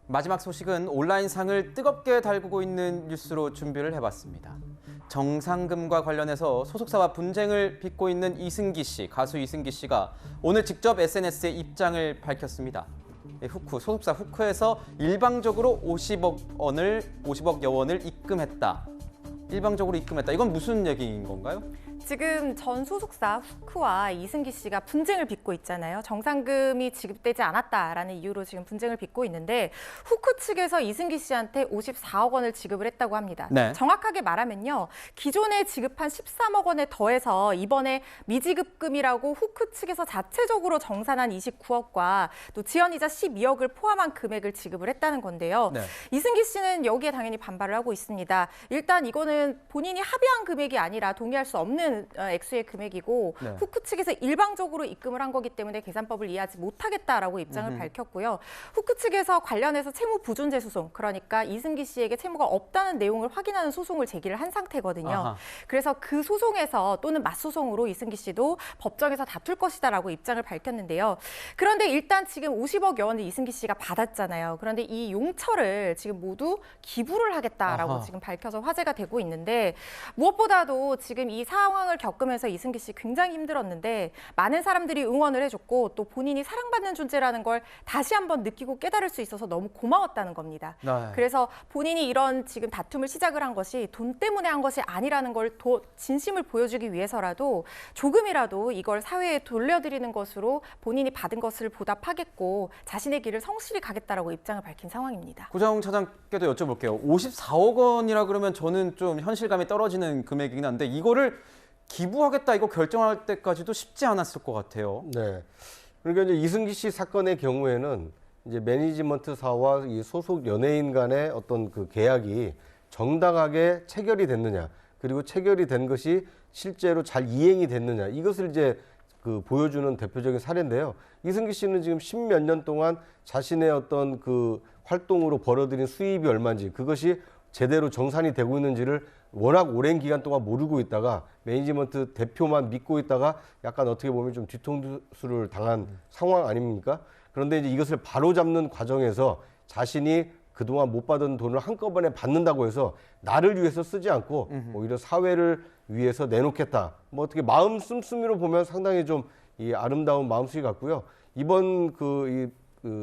마지막 소식은 온라인상을 뜨겁게 달구고 있는 뉴스로 준비를 해봤습니다. 정상금과 관련해서 소속사와 분쟁을 빚고 있는 이승기 씨, 가수 이승기 씨가 오늘 직접 SNS에 입장을 밝혔습니다. 소속사 후크에서 일방적으로 50억여 원을 입금했다. 일방적으로 입금했다. 이건 무슨 얘기인 건가요? 지금 전 소속사 후크와 이승기 씨가 분쟁을 빚고 있잖아요. 정상금이 지급되지 않았다라는 이유로 지금 분쟁을 빚고 있는데 후크 측에서 이승기 씨한테 54억 원을 지급을 했다고 합니다. 네. 정확하게 말하면요. 기존에 지급한 13억 원에 더해서 이번에 미지급금이라고 후크 측에서 자체적으로 정산한 29억과 또 지연이자 12억을 포함한 금액을 지급을 했다는 건데요. 네. 이승기 씨는 여기에 당연히 반발을 하고 있습니다. 일단 이거는 본인이 합의한 금액이 아니라 동의할 수 없는 액수의 금액이고 네. 후크 측에서 일방적으로 입금을 한 거기 때문에 계산법을 이해하지 못하겠다라고 입장을 밝혔고요. 후크 측에서 관련해서 채무 부존재 소송, 그러니까 이승기 씨에게 채무가 없다는 내용을 확인하는 소송을 제기를 한 상태거든요. 아하. 그래서 그 소송에서 또는 맞소송으로 이승기 씨도 법정에서 다툴 것이다라고 입장을 밝혔는데요. 그런데 일단 지금 50억여 원을 이승기 씨가 받았잖아요. 그런데 이 용처를 지금 모두 기부를 하겠다라고 아하. 지금 밝혀서 화제가 되고 있는데 무엇보다도 지금 이 상황을 겪으면서 이승기 씨 굉장히 힘들었는데 많은 사람들이 응원을 해줬고 또 본인이 사랑받는 존재라는 걸 다시 한번 느끼고 깨달을 수 있어서 너무 고마웠다는 겁니다. 네. 그래서 본인이 이런 지금 다툼을 시작을 한 것이 돈 때문에 한 것이 아니라는 걸 더 진심을 보여주기 위해서라도 조금이라도 이걸 사회에 돌려드리는 것으로 본인이 받은 것을 보답하겠고 자신의 길을 성실히 가겠다라고 입장을 밝힌 상황입니다. 고정 차장께도 여쭤볼게요. 54억 원이라 그러면 저는 좀 현실감이 떨어지는 금액이긴 한데 이거를 기부하겠다 이거 결정할 때까지도 쉽지 않았을 것 같아요. 네. 그러니까 이제 이승기 씨 사건의 경우에는 이제 매니지먼트사와 이 소속 연예인 간의 어떤 그 계약이 정당하게 체결이 됐느냐, 그리고 체결이 된 것이 실제로 잘 이행이 됐느냐, 이것을 이제 그 보여주는 대표적인 사례인데요. 이승기 씨는 지금 10몇 년 동안 자신의 어떤 그 활동으로 벌어들인 수입이 얼마인지, 그것이 제대로 정산이 되고 있는지를 워낙 오랜 기간 동안 모르고 있다가 매니지먼트 대표만 믿고 있다가 약간 어떻게 보면 좀 뒤통수를 당한 상황 아닙니까? 그런데 이제 이것을 바로잡는 과정에서 자신이 그동안 못 받은 돈을 한꺼번에 받는다고 해서 나를 위해서 쓰지 않고 오히려 사회를 위해서 내놓겠다. 뭐 어떻게 마음 씀씀이로 보면 상당히 좀 이 아름다운 마음씨가 같고요. 이번 그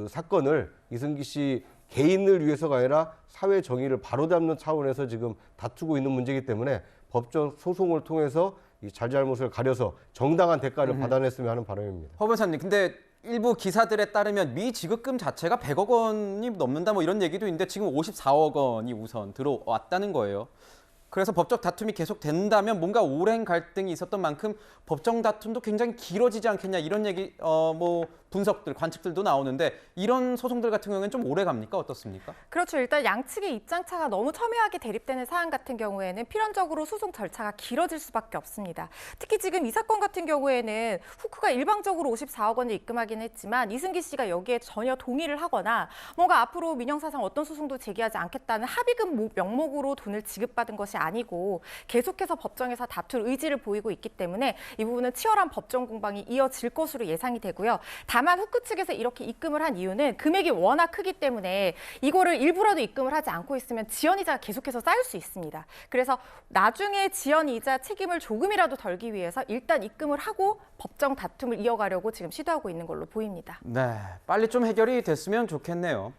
사건을 이승기 씨 개인을 위해서가 아니라 사회 정의를 바로잡는 차원에서 지금 다투고 있는 문제이기 때문에 법정 소송을 통해서 이 잘잘못을 가려서 정당한 대가를 받아냈으면 하는 바람입니다. 허 변호사님, 근데 일부 기사들에 따르면 미지급금 자체가 100억 원이 넘는다 뭐 이런 얘기도 있는데 지금 54억 원이 우선 들어왔다는 거예요. 그래서 법적 다툼이 계속 된다면 뭔가 오랜 갈등이 있었던 만큼 법정 다툼도 굉장히 길어지지 않겠냐 이런 얘기 뭐 분석들, 관측들도 나오는데 이런 소송들 같은 경우에는 좀 오래 갑니까? 어떻습니까? 그렇죠. 일단 양측의 입장차가 너무 첨예하게 대립되는 사안 같은 경우에는 필연적으로 소송 절차가 길어질 수밖에 없습니다. 특히 지금 이 사건 같은 경우에는 후크가 일방적으로 54억 원을 입금하긴 했지만 이승기 씨가 여기에 전혀 동의를 하거나 뭔가 앞으로 민형사상 어떤 소송도 제기하지 않겠다는 합의금 명목으로 돈을 지급받은 것이 아니고 계속해서 법정에서 다툴 의지를 보이고 있기 때문에 이 부분은 치열한 법정 공방이 이어질 것으로 예상이 되고요. 다만 후크 측에서 이렇게 입금을 한 이유는 금액이 워낙 크기 때문에 이거를 일부라도 입금을 하지 않고 있으면 지연이자가 계속해서 쌓일 수 있습니다. 그래서 나중에 지연이자 책임을 조금이라도 덜기 위해서 일단 입금을 하고 법정 다툼을 이어가려고 지금 시도하고 있는 걸로 보입니다. 네, 빨리 좀 해결이 됐으면 좋겠네요.